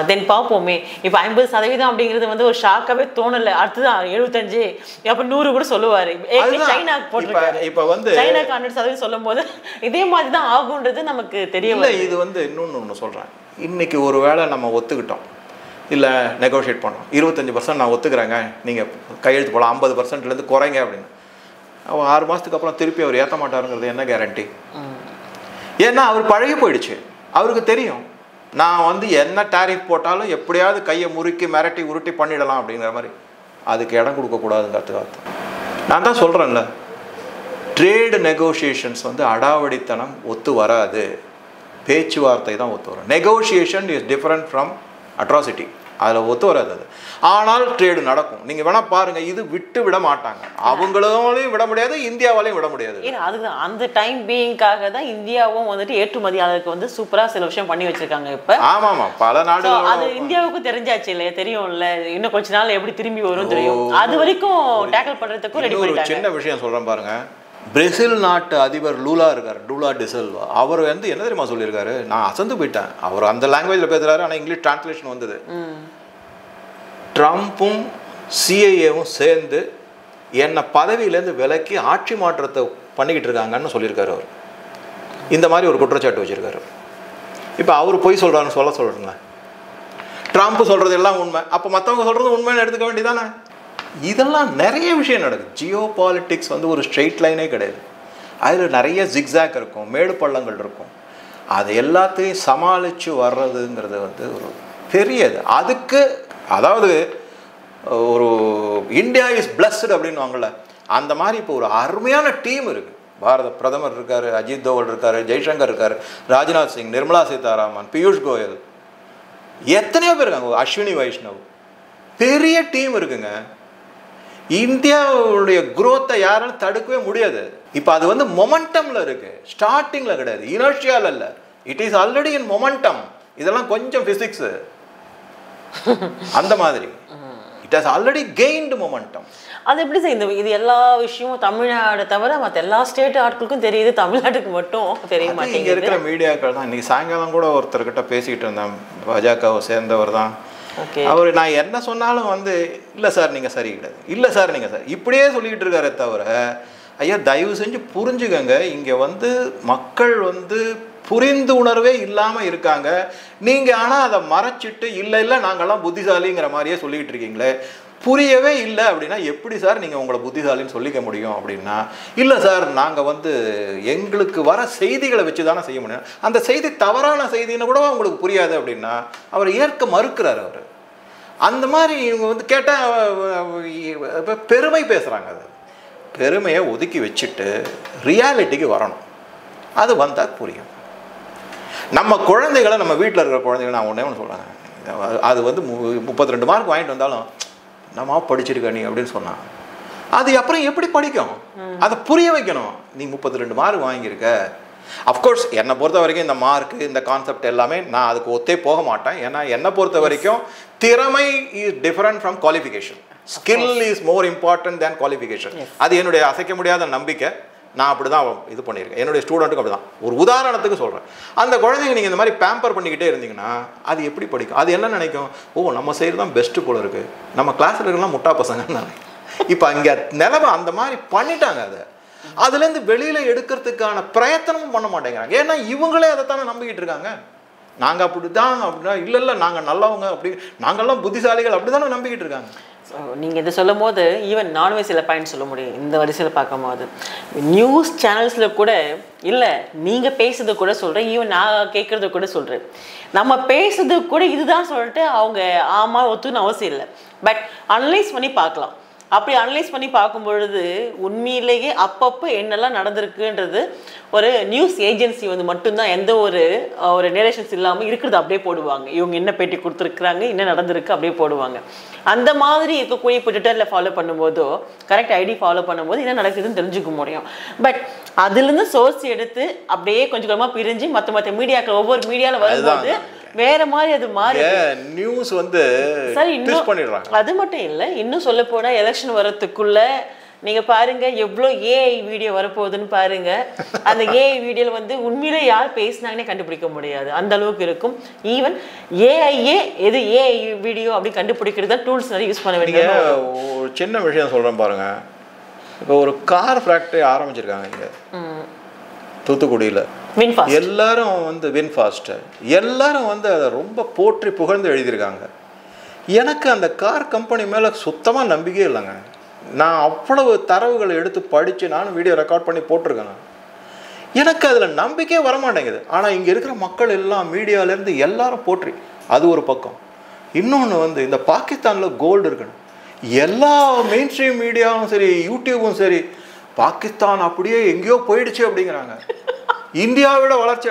தென் பார்ப்போமே. இப்போ 50% அப்படிங்கிறது ஒரு ஷாக்காகவே தோணலை. அடுத்ததான் 75, அப்போ 100 கூட சொல்லுவார். சைனா போட்டிருக்காரு. இப்போ சைனாக்கு 100% சொல்லும் போது இதே மாதிரி தான் ஆகுன்றது நமக்கு தெரியல. இது இன்னொன்று சொல்கிறேன். இன்னைக்கு ஒரு வேளை நம்ம ஒத்துக்கிட்டோம், இல்லை நெகோஷியேட் பண்ணோம், 25% நான் ஒத்துக்கிறேங்க, நீங்கள் கையெழுத்து போகலாம், 50%லேருந்து குறைங்க அப்படின்னு. 6 மாதத்துக்கு அப்புறம் திருப்பி அவர் ஏற்ற மாட்டாருங்கிறது என்ன கேரண்டி? ஏன்னா அவர் பழகி போயிடுச்சு. அவருக்கு தெரியும், நான் என்ன டாரிஃப் போட்டாலும் எப்படியாவது கையை முறுக்கி மிரட்டி உருட்டி பண்ணிடலாம் அப்படிங்கிற மாதிரி. அதுக்கு இடம் கொடுக்கக்கூடாதுங்கிறதுக்காக நான் தான் சொல்கிறேன்ல, ட்ரேடு நெகோசியேஷன்ஸ் அடாவடித்தனம் ஒத்து வராது, பேச்சுவார்த்தை தான் ஒத்து வரும். Negotiation is different from atrocity, அதில் ஒத்து வராது அது. ஆனால் ட்ரேடு நடக்கும். நீங்கள் வேணால் பாருங்கள், இது விட்டு விட மாட்டாங்க. அவங்களாலையும் விட முடியாது, இந்தியாவாலையும் விட முடியாது. ஏன்னா அதுதான் அந்த டைம் பீயிங்காக தான் இந்தியாவும் ஏற்றுமதியாளருக்கு சூப்பராக சில விஷயம் பண்ணி வச்சிருக்காங்க. இப்போ ஆமாம், பல நாடுகள் அது இந்தியாவுக்கும் தெரிஞ்சாச்சு இல்லையா, தெரியும்ல. இன்னும் கொஞ்ச நாள் எப்படி திரும்பி வரும் தெரியும். அது வரைக்கும் டேக்கிள் பண்ணுறதுக்கும் ரெடி பண்ணிட்டாங்க. சின்ன விஷயம் சொல்கிறேன் பாருங்க. பிரேசில் நாட்டு அதிபர் லூலா இருக்கார், லூலா டி சில்வா. அவர் என்ன தெரியுமா சொல்லியிருக்காரு? நான் அசந்து போயிட்டேன். அவர் அந்த லாங்குவேஜில் பேசுகிறாரு, ஆனால் இங்கிலீஷ் டிரான்ஸ்லேஷன் வந்தது. ட்ரம்ப்பும் சிஐஏவும் சேர்ந்து என்னை பதவியிலேருந்து விலக்கி ஆட்சி மாற்றத்தை பண்ணிக்கிட்டு இருக்காங்கன்னு சொல்லியிருக்காரு அவர். இந்த மாதிரி ஒரு குற்றச்சாட்டு வச்சுருக்காரு. இப்போ அவர் பொய் சொல்கிறான்னு சொல்லுங்க. ட்ரம்ப் சொல்கிறது எல்லாம் உண்மை, அப்போ மற்றவங்க சொல்கிறது உண்மைன்னு எடுத்துக்க வேண்டியதானே? இதெல்லாம் நிறைய விஷயம் நடக்குது. ஜியோ பாலிட்டிக்ஸ் வந்து ஒரு ஸ்ட்ரெயிட் லைனே கிடையாது. அதில் நிறைய ஜிக்ஸாக் இருக்கும், மேடு பள்ளங்கள் இருக்கும். அதை எல்லாத்தையும் சமாளித்து வர்றதுங்கிறது வந்து ஒரு பெரியது. அதுக்கு அதாவது ஒரு இந்தியா இஸ் பிளஸ்டு அப்படின்னு வாங்கல, அந்த மாதிரி இப்போ ஒரு அருமையான டீம் இருக்குது. பாரத பிரதமர் இருக்கார், அஜித் தோவல் இருக்கார், ஜெய்சங்கர் இருக்கார், ராஜ்நாத் சிங், நிர்மலா சீதாராமன், பியூஷ் கோயல், எத்தனையோ பேர் இருக்காங்க, அஸ்வினி வைஷ்ணவ், பெரிய டீம் இருக்குங்க. இந்தியாவுடைய குரோத்தை யாராலும் தடுக்கவே முடியாது. இப்போ அது வந்து மொமெண்டமில் இருக்குது, ஸ்டார்டிங்கில் கிடையாது, இனர்ஷியால் இல்லை. It is already in momentum. இதெல்லாம் கொஞ்சம் ஃபிசிக்ஸு அந்த மாதிரி. It has already gained momentum. அது எப்படி சார்? இது எல்லா விஷயமும் தமிழ்நாடு தவிர மற்ற எல்லா ஸ்டேட் ஆட்களுக்கும் தெரியுது, தமிழ்நாட்டுக்கு மட்டும் தெரிய மாட்டேங்குது. இங்கே இருக்கிற மீடியாக்கள் தான். இன்றைக்கி சாயங்காலம் கூட ஒருத்தர்கிட்ட பேசிக்கிட்டு இருந்தேன், பாஜகவை சேர்ந்தவர் தான். அவர் நான் என்ன சொன்னாலும் வந்து இல்லை சார் நீங்கள் சரி கிடையாது, இல்லை சார் நீங்கள் சரி, இப்படியே சொல்லிக்கிட்டு இருக்காரே தவிர, ஐயா தயவு செஞ்சு புரிஞ்சுக்கங்க, இங்கே வந்து மக்கள் வந்து புரிந்து உணர்வே இல்லாமல் இருக்காங்க. நீங்கள் ஆனால் அதை மறைச்சிட்டு இல்லை இல்லை நாங்கள்லாம் புத்திசாலிங்கிற மாதிரியே சொல்லிக்கிட்டு இருக்கீங்களே, புரியவே இல்லை அப்படின்னா எப்படி சார் நீங்கள் உங்களை புத்திசாலின்னு சொல்லிக்க முடியும்? அப்படின்னா இல்லை சார் நாங்கள் வந்து எங்களுக்கு வர செய்திகளை வச்சு தானே செய்ய முடியும், அந்த செய்தி தவறான செய்தின்னு கூட உங்களுக்கு புரியாது அப்படின்னா அவர் ஏற்க மறுக்கிறார். அவர் அந்த மாதிரி இவங்க வந்து கேட்டால் பெருமை பேசுகிறாங்க. அது பெருமையை ஒதுக்கி வச்சுட்டு ரியாலிட்டிக்கு வரணும். அது வந்தால் புரியும். நம்ம குழந்தைகளை, நம்ம வீட்டில் இருக்கிற குழந்தைகளை நான் ஒன்றே ஒன்று சொல்கிறாங்க, அது வந்து 32 மார்க் வாங்கிட்டு வந்தாலும் நம்ம படிச்சிருக்க நீ அப்படின்னு சொன்னான், அது அப்புறம் எப்படி படிக்கும்? அதை புரிய வைக்கணும். நீ 32 மார்க் வாங்கியிருக்க. அஃப்கோர்ஸ் என்னை பொறுத்த வரைக்கும் இந்த மார்க்கு, இந்த கான்செப்ட் எல்லாமே நான் அதுக்கு ஒத்தே போக மாட்டேன். ஏன்னா என்னை பொறுத்த வரைக்கும் திறமை is different from qualification. Skill is more important than qualification. அது என்னுடைய அசைக்க முடியாத நம்பிக்கை. நான் அப்படி தான் இது பண்ணியிருக்கேன், என்னுடைய ஸ்டூடெண்ட்டுக்கு அப்படி தான். ஒரு உதாரணத்துக்கு சொல்கிறேன், அந்த குழந்தைங்க நீங்கள் இந்த மாதிரி பேம்பர் பண்ணிக்கிட்டே இருந்தீங்கன்னா அது எப்படி படிக்கும்? அது என்ன நினைக்கும்? ஓ நம்ம செய்கிறது தான் பெஸ்ட்டு போல இருக்குது, நம்ம கிளாஸில் இருக்கலாம் முட்டா பசங்கன்னு. இப்போ அங்கே நிலமை அந்த மாதிரி பண்ணிட்டாங்க. அதை அதுலேருந்து வெளியில் எடுக்கிறதுக்கான பிரயத்தனமும் பண்ண மாட்டேங்கிறாங்க. ஏன்னா இவங்களே அதை தானே நம்பிக்கிட்டு இருக்காங்க. நாங்கள் அப்படி தான் அப்படின்னா இல்லை இல்லை நாங்கள் நல்லவங்க, அப்படி நாங்கள்லாம் புத்திசாலிகள் அப்படி தானே நம்பிக்கிட்டு இருக்காங்க. நீங்கள் இதை சொல்லும் போது ஈவன் நானுமே சில பாயிண்ட் சொல்ல முடியும். இந்த வரிசையில் பார்க்கும்போது நியூஸ் சேனல்ஸில் கூட இல்லை, நீங்கள் பேசுறது கூட சொல்கிறேன், ஈவன் நான் கேட்குறது கூட சொல்கிறேன், நம்ம பேசுறது கூட இதுதான் சொல்லிட்டு அவங்க ஆமாம் ஒத்துன்னு அவசியம் இல்லை. பட் அனலைஸ் பண்ணி பார்க்கலாம். அப்படி அனலைஸ் பண்ணி பார்க்கும் பொழுது உண்மையிலேயே அப்பப்போ என்னெல்லாம் நடந்திருக்குன்றது ஒரு நியூஸ் ஏஜென்சி வந்து மட்டும்தான் எந்த ஒரு நேரேஷன்ஸ் இல்லாமல் இருக்கிறது அப்படியே போடுவாங்க. இவங்க என்ன பேட்டி கொடுத்துருக்குறாங்க, என்ன நடந்திருக்கு அப்படியே போடுவாங்க. அந்த மாதிரி இருக்கக்கூடிய இப்போ ட்விட்டரில் ஃபாலோ பண்ணும்போதோ, கரெக்ட் ஐடி ஃபாலோ பண்ணும்போது என்ன நடக்குதுன்னு தெரிஞ்சுக்க முடியும். பட் அதுலேருந்து சோர்ஸ் எடுத்து அப்படியே கொஞ்சம் கொஞ்சமாக பிரிஞ்சு மற்ற மீடியாக்கள் ஒவ்வொரு மீடியாவில் வரும்போது வேற மாதிரி அது மாறி நியூஸ் வந்து சரி. இன்னும் அது மட்டும் இல்லை, இன்னும் சொல்ல போனால் எலெக்ஷன் வரத்துக்குள்ள நீங்க பாருங்க எவ்வளோ ஏஐ வீடியோ வரப்போகுதுன்னு பாருங்க. அந்த ஏஐ வீடியோவில் வந்து உண்மையிலே யார் பேசினாங்கன்னே கண்டுபிடிக்க முடியாது, அந்த அளவுக்கு இருக்கும். ஈவன் ஏஐஏ எது ஏஐ வீடியோ அப்படி கண்டுபிடிக்கிறது தான் டூல்ஸ் நிறைய யூஸ் பண்ண வேண்டிய. ஒரு சின்ன விஷயம் சொல்கிறேன் பாருங்க. இப்போ ஒரு கார் ஃபேக்ட்ரி ஆரம்பிச்சிருக்காங்க இங்கே தூத்துக்குடியில். எல்லாரும் வந்து வின்ஃபாஸ்ட் எல்லாரும் வந்து அதை ரொம்ப போற்றி புகழ்ந்து எழுதியிருக்காங்க. எனக்கு அந்த கார் கம்பெனி மேலே சுத்தமாக நம்பிக்கையே இல்லைங்க. நான் அவ்வளவு தரவுகளை எடுத்து படித்து நானும் வீடியோ ரெக்கார்ட் பண்ணி போட்டிருக்கேன். எனக்கு அதில் நம்பிக்கையே வரமாட்டேங்குது. ஆனால் இங்கே இருக்கிற மக்கள் எல்லாம் மீடியாவிலேருந்து எல்லாரும் போற்றி, அது ஒரு பக்கம். இன்னொன்று வந்து இந்த பாகிஸ்தானில் கோல்டு இருக்கணும். எல்லா மெயின் ஸ்ட்ரீம் மீடியாவும் சரி, யூடியூபும் சரி, பாகிஸ்தான் அப்படியே எங்கேயோ போயிடுச்சு அப்படிங்கிறாங்க. இந்தியாவோட வளர்ச்சி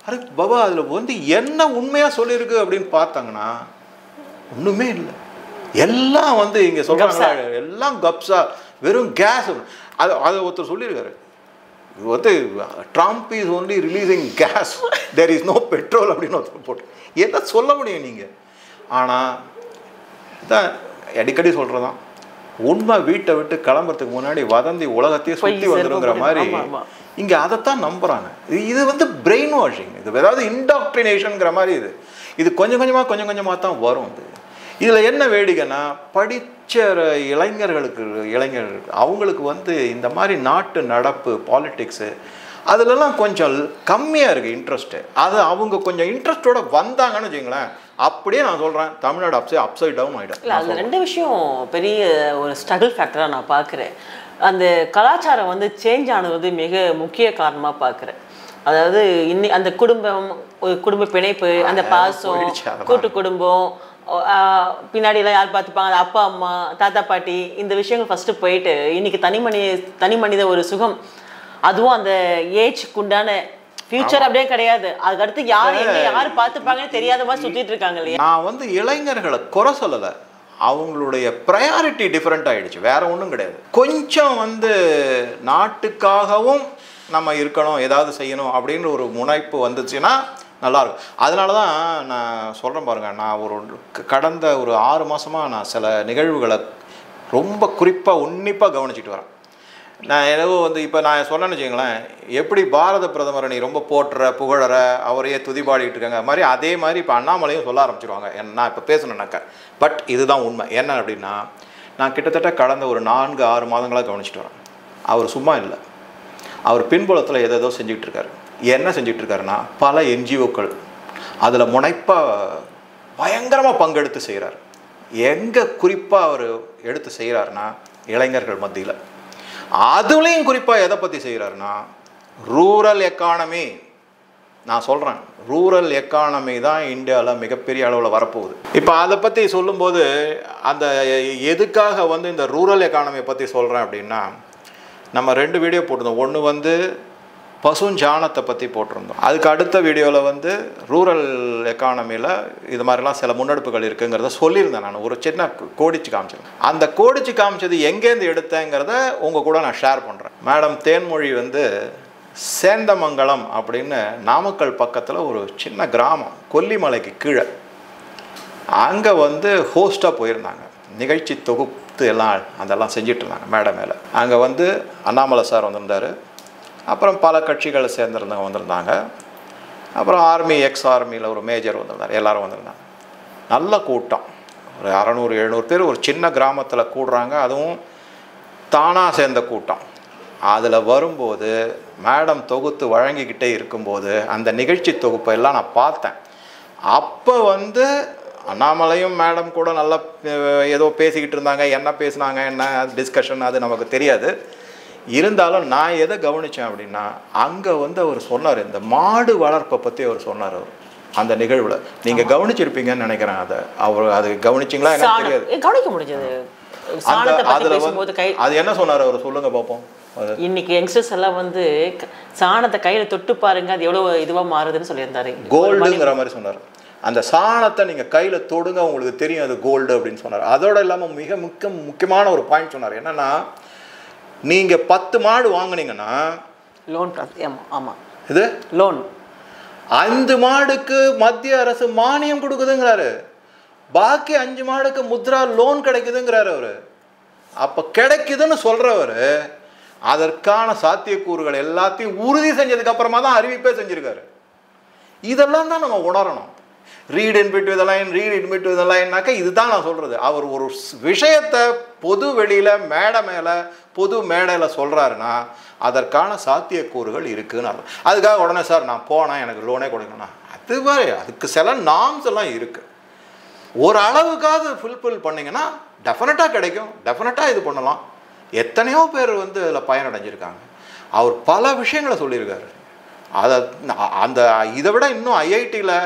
அது பாபா அதில் வந்து என்ன உண்மையாக சொல்லியிருக்கு அப்படின்னு பார்த்தாங்கன்னா ஒன்றுமே இல்லை. எல்லாம் வந்து இங்கே சொல்கிறாங்க எல்லாம் கப்ஸா, வெறும் கேஸ். அதை ஒருத்தர் சொல்லியிருக்காரு, இது வந்து Trump is only releasing gas, there is no petrol அப்படின்னு ஒருத்தர் போட்டு என்ன சொல்ல முடியும் நீங்கள்? ஆனால் தான் அடிக்கடி சொல்கிறதான் உண்மை வீட்டை விட்டு கிளம்புறதுக்கு முன்னாடி வதந்தி உலகத்தையே சுற்றி வந்துடுங்கிற மாதிரி இங்கே அதைத்தான் நம்புகிறாங்க. இது வந்து பிரெயின் வாஷிங், இது ஏதாவது இன்டாக்ட்ரினேஷனுங்கிற மாதிரி. இது கொஞ்சம் கொஞ்சமாக தான் வரும். இதில் என்ன வேடிக்கைன்னா படித்த இளைஞர்களுக்கு அவங்களுக்கு வந்து இந்த மாதிரி நாட்டு நடப்பு பாலிட்டிக்ஸு அதுலலாம் கொஞ்சம் கம்மியாக இருக்குது இன்ட்ரெஸ்ட்டு. அது அவங்க கொஞ்சம் இன்ட்ரெஸ்ட்டோட வந்தாங்கன்னு வச்சுங்களேன், அப்படியே நான் சொல்கிறேன் தமிழ்நாடு அப்சைட் டவுன் ஆகிடும். இல்லை, அது ரெண்டு விஷயம் பெரிய ஒரு ஸ்ட்ரகிள் ஃபேக்டராக நான் பார்க்குறேன். அந்த கலாச்சாரம் வந்து சேஞ்ச் ஆனது மிக முக்கிய காரணமாக பார்க்குறேன். அதாவது அந்த குடும்ப பிணைப்பு, அந்த பாசம், கூட்டு குடும்பம், பின்னாடிலாம் யார் பார்த்துப்பாங்க, அப்பா அம்மா தாத்தா பாட்டி, இந்த விஷயங்கள் ஃபஸ்ட்டு போயிட்டு இன்னைக்கு தனி மனித ஒரு சுகம், அதுவும் அந்த ஏஜ்க்கு உண்டான ஃபியூச்சர் அப்படியே கிடையாது. அதுக்கடுத்து யார் பார்த்துப்பாங்கன்னு தெரியாத மாதிரி சுற்றிட்டு இருக்காங்க இல்லையா? நான் வந்து இளைஞர்களை குறை சொல்லலை, அவங்களுடைய ப்ரையாரிட்டி டிஃப்ரெண்ட் ஆகிடுச்சு, வேற ஒன்றும் கிடையாது. கொஞ்சம் வந்து நாட்டுக்காகவும் நம்ம இருக்கணும், ஏதாவது செய்யணும் அப்படின்ற ஒரு முனைப்பு வந்துச்சுன்னா நல்லாயிருக்கும். அதனால தான் நான் சொல்கிறேன் பாருங்கள், நான் கடந்த ஒரு 6 மாதமாக நான் சில நிகழ்வுகளை ரொம்ப குறிப்பாக உன்னிப்பாக கவனிச்சிட்டு வரேன். நான் ஏதோ வந்து இப்போ நான் சொன்னேன்னு வச்சுங்களேன், எப்படி பாரத பிரதமரை நீ ரொம்ப போட்டுற புகழற அவரையே துதிபாடிட்டு இருக்காங்க மாதிரி, அதே மாதிரி இப்போ அண்ணாமலையும் சொல்ல ஆரம்பிச்சிருவாங்க. நான் இப்போ பேசணுன்னாக்கா பட் இதுதான் உண்மை. என்ன அப்படின்னா, நான் கிட்டத்தட்ட கடந்த ஒரு 4-6 மாதங்களாக கவனிச்சிட்டு வரேன். அவர் சும்மா இல்லை, அவர் பின்புலத்தில் ஏதோ செஞ்சுக்கிட்டு இருக்காரு. என்ன செஞ்சுட்டு இருக்காருன்னா, பல என்ஜிஓக்கள் அதில் முனைப்பாக பயங்கரமாக பங்கெடுத்து செய்கிறார். எங்கே குறிப்பாக அவர் எடுத்து செய்கிறாருன்னா இளைஞர்கள் மத்தியில். அதுலேயும் குறிப்பாக எதை பற்றி செய்கிறாருன்னா ரூரல் எக்கானமி. நான் சொல்கிறேன், ரூரல் எக்கானமி தான் இந்தியாவில் மிகப்பெரிய அளவில் வரப்போகுது. இப்போ அதை பற்றி சொல்லும்போது அந்த எதுக்காக வந்து இந்த ரூரல் எக்கானமியை பற்றி சொல்கிறேன் அப்படின்னா, நம்ம 2 வீடியோ போட்டிருந்தோம். ஒன்று வந்து பசுஞ்சாணத்தை பற்றி போட்டிருந்தோம். அதுக்கு அடுத்த வீடியோவில் வந்து ரூரல் எக்கானமியில் இது மாதிரிலாம் சில முன்னெடுப்புகள் இருக்குங்கிறத சொல்லியிருந்தேன். நான் ஒரு சின்ன கோடிச்சு காமிச்சேன். அந்த கோடிச்சு காமிச்சது எங்கேருந்து எடுத்தேங்கிறத உங்கள் கூட நான் ஷேர் பண்ணுறேன். மேடம் தேன்மொழி வந்து சேந்தமங்கலம் அப்படின்னு நாமக்கல் பக்கத்தில் ஒரு சின்ன கிராமம், கொல்லிமலைக்கு கீழே, அங்கே வந்து ஹோஸ்ட்டாக போயிருந்தாங்க. நிகழ்ச்சி தொகுத்து அதெல்லாம் செஞ்சுட்டு இருந்தாங்க மேடை மேலே. அங்கே வந்து அண்ணாமலை சார் வந்திருந்தார், அப்புறம் பல கட்சிகளை சேர்ந்துருந்தவங்க வந்திருந்தாங்க, அப்புறம் எக்ஸ் ஆர்மியில் ஒரு மேஜர் வந்திருந்தார், எல்லோரும் வந்திருந்தாங்க. நல்ல கூட்டம், ஒரு 600-700 பேர் ஒரு சின்ன கிராமத்தில் கூடுறாங்க, அதுவும் தானாக சேர்ந்த கூட்டம். அதில் வரும்போது மேடம் தொகுத்து வழங்கிக்கிட்டே இருக்கும்போது அந்த நிகழ்ச்சி தொகுப்பை எல்லாம் நான் பார்த்தேன். அப்போ வந்து அண்ணாமலையும் மேடம் கூட நல்லா ஏதோ பேசிக்கிட்டு இருந்தாங்க. என்ன பேசினாங்க, என்ன டிஸ்கஷன், அது நமக்கு தெரியாது. இருந்தாலும் நான் எதை கவனித்தேன் அப்படின்னா, அங்கே வந்து அவர் சொன்னார், இந்த மாடு வளர்ப்பை பற்றி அவர் சொன்னார். அவர் அந்த நிகழ்வில் நீங்கள் கவனிச்சிருப்பீங்கன்னு நினைக்கிறேன். அது கவனிச்சிங்களா எனக்கு தெரியாது, கவனிக்க முடிஞ்சது. அது என்ன சொன்னார் அவர், சொல்லுங்க பார்ப்போம். இன்னைக்கு யங்ஸ்டர்ஸ் எல்லாம் வந்து சாணத்தை கையில் தொட்டு பாருங்க, அது எவ்வளோ இதுவாக மாறுதுன்னு சொல்லியிருந்தாரு. கோல்டுங்கிற மாதிரி சொன்னார். அந்த சாணத்தை நீங்கள் கையில் தொடுங்க, உங்களுக்கு தெரியும் அது கோல்டு அப்படின்னு சொன்னார். அதோடு இல்லாமல் மிக முக்கியமான ஒரு பாயிண்ட் சொன்னார். என்னென்னா, நீங்கள் 10 மாடு வாங்கினீங்கன்னா லோன். ஆமாம், இது லோன். 5 மாடுக்கு மத்திய அரசு மானியம் கொடுக்குதுங்கிறாரு, பாக்கி 5 மாடுக்கு முத்ரா லோன் கிடைக்குதுங்கிறாரு அவர். அப்போ கிடைக்குதுன்னு சொல்கிறவர் அதற்கான சாத்தியக்கூறுகள் எல்லாத்தையும் உறுதி செஞ்சதுக்கு அப்புறமா தான் அறிவிப்பே செஞ்சுருக்காரு. இதெல்லாம் தான் நம்ம உணரணும். ரீட் இன் பிட்வீன் தி லைன்னாக்கா இதுதான் நான் சொல்கிறது. அவர் ஒரு விஷயத்தை பொது வெளியில் மேடை மேலே பொது மேடையில் சொல்கிறாருன்னா அதற்கான சாத்தியக்கூறுகள் இருக்குதுன்னு அர்த்தம். அதுக்காக உடனே சார் நான் போனேன் எனக்கு லோனே கொடுக்கணும்னா அது மாதிரி அதுக்கு சில நார்ம்ஸ் எல்லாம் இருக்குது. ஒரு அளவுக்காவது ஃபுல்ஃபில் பண்ணிங்கன்னா டெஃபினட்டாக கிடைக்கும், டெஃபினட்டாக இது பண்ணலாம். எத்தனையோ பேர் வந்து அதில் பயனடைஞ்சிருக்காங்க. அவர் பல விஷயங்களை சொல்லியிருக்காரு. இதை விட இன்னும் ஐஐடியில்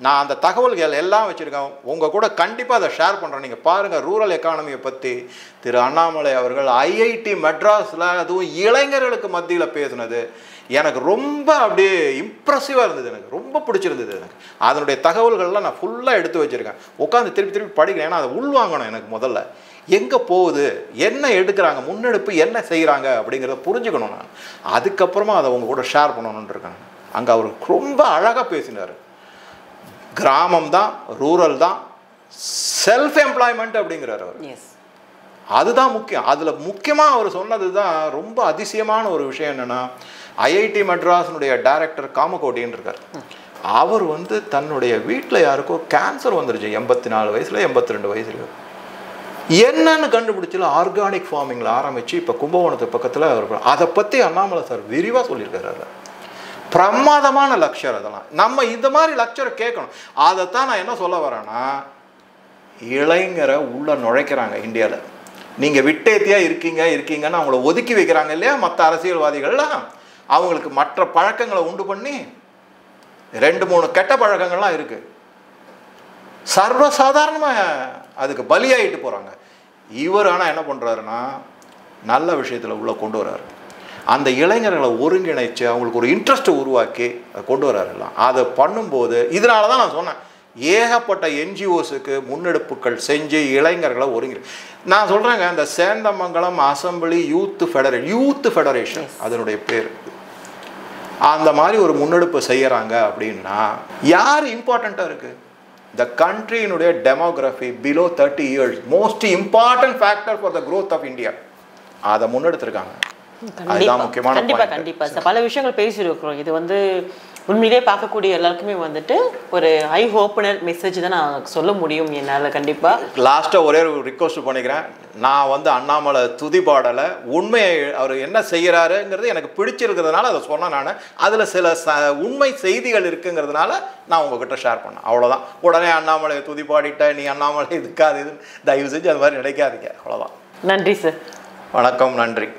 நான் அந்த தகவல்கள் எல்லாம் வச்சுருக்கேன், உங்கள் கூட கண்டிப்பாக அதை ஷேர் பண்ணுறேன். நீங்கள் பாருங்கள், ரூரல் எக்கானமியை பற்றி திரு அண்ணாமலை அவர்கள் ஐஐடி மெட்ராஸில் அதுவும் இளைஞர்களுக்கு மத்தியில் பேசுனது எனக்கு ரொம்ப அப்படியே இம்ப்ரெசிவாக இருந்தது, எனக்கு ரொம்ப பிடிச்சிருந்தது. எனக்கு அதனுடைய தகவல்கள்லாம் நான் ஃபுல்லாக எடுத்து வச்சுருக்கேன், உட்காந்து திருப்பி படிக்கிறேன். ஏன்னா அதை உள்வாங்கணும். எனக்கு முதல்ல எங்கே போகுது, என்ன எடுக்கிறாங்க, முன்னெடுப்பு என்ன செய்கிறாங்க அப்படிங்கிறத புரிஞ்சுக்கணும். நான் அதுக்கப்புறமா அதை உங்கள் கூட ஷேர் பண்ணணுன்னு இருக்கேன். அங்கே அவர் ரொம்ப அழகாக பேசினார். கிராமம் தான், ரூரல் தான், செல்ஃப் எம்ப்ளாய்மெண்ட் அப்படிங்கிறார் அவர். அதுதான் முக்கியம். அதில் முக்கியமாக அவர் சொன்னது தான் ரொம்ப அதிசயமான ஒரு விஷயம். என்னென்னா, ஐஐடி மெட்ராஸினுடைய டைரக்டர் காமகோட்டின்னு இருக்கார். அவர் வந்து தன்னுடைய வீட்டில் யாருக்கோ கேன்சர் வந்துருச்சு, 84 வயசுல 82 வயசுல. என்னன்னு கண்டுபிடிச்சல ஆர்கானிக் ஃபார்மிங்கில் ஆரம்பித்து இப்போ கும்பகோணத்து பக்கத்தில் அவர் அதை பற்றி அண்ணாமலை சார் விரிவாக சொல்லியிருக்காரு. பிரமாதமான லெக்சர் அதெல்லாம். நம்ம இந்த மாதிரி லெக்சரை கேட்கணும். அதைத்தான் நான் என்ன சொல்ல வரேன்னா, இளைஞரை உள்ள நுழைக்கிறாங்க இந்தியாவில். நீங்கள் விட்டேத்தியாக இருக்கீங்கன்னு அவங்கள ஒதுக்கி வைக்கிறாங்க இல்லையா மற்ற அரசியல்வாதிகள்லாம். அவங்களுக்கு மற்ற பழக்கங்களை உண்டு பண்ணி 2-3 கெட்ட பழக்கங்கள்லாம் இருக்குது, சர்வசாதாரணமாக அதுக்கு பலியாகிட்டு போகிறாங்க. இவர் ஆனால் என்ன பண்ணுறாருன்னா நல்ல விஷயத்தில் உள்ளே கொண்டு வர்றாரு. அந்த இளைஞர்களை ஒருங்கிணைச்சு அவங்களுக்கு ஒரு இன்ட்ரெஸ்ட்டை உருவாக்கி அதை கொண்டு வர்றாருலாம். அதை பண்ணும்போது இதனால தான் நான் சொன்னேன், ஏகப்பட்ட என்ஜிஓஸுக்கு முன்னெடுப்புகள் செஞ்சு இளைஞர்களை ஒருங்கி. நான் சொல்கிறேங்க, இந்த சேந்தமங்கலம் அசம்பிளி யூத் ஃபெடரேஷன் அதனுடைய பேர். அந்த மாதிரி ஒரு முன்னெடுப்பு செய்கிறாங்க அப்படின்னா யார் இம்பார்ட்டண்ட்டாக இருக்குது? த கண்ட்ரியினுடைய demography below 30 years, most important factor for the growth of India. அதை முன்னெடுத்திருக்காங்க. அதுதான் முக்கியமான. கண்டிப்பாக பல விஷயங்கள் பேசியிருக்கிறோம். இது வந்து உண்மையிலே பார்க்கக்கூடிய எல்லாருக்குமே வந்துட்டு ஒரு ஐ ஓப்பனர் மெசேஜ் தான் நான் சொல்ல முடியும் என்னால். கண்டிப்பாக லாஸ்ட்டாக ஒரே ஒரு ரிக்வஸ்ட் பண்ணிக்கிறேன். நான் வந்து அண்ணாமலை துதி பாடலை, உண்மையை அவர் என்ன செய்கிறாருங்கிறது எனக்கு பிடிச்சிருக்கிறதுனால அதை சொன்னேன். நான் அதில் சில உண்மை செய்திகள் இருக்குங்கிறதுனால நான் உங்ககிட்ட ஷேர் பண்ணேன், அவ்வளோதான். உடனே அண்ணாமலை துதி பாடிட்ட நீ அண்ணாமலை இதுக்காது இது தயவு செஞ்சு அது மாதிரி நினைக்காதீங்க, அவ்வளோதான். நன்றி சார். வணக்கம், நன்றி.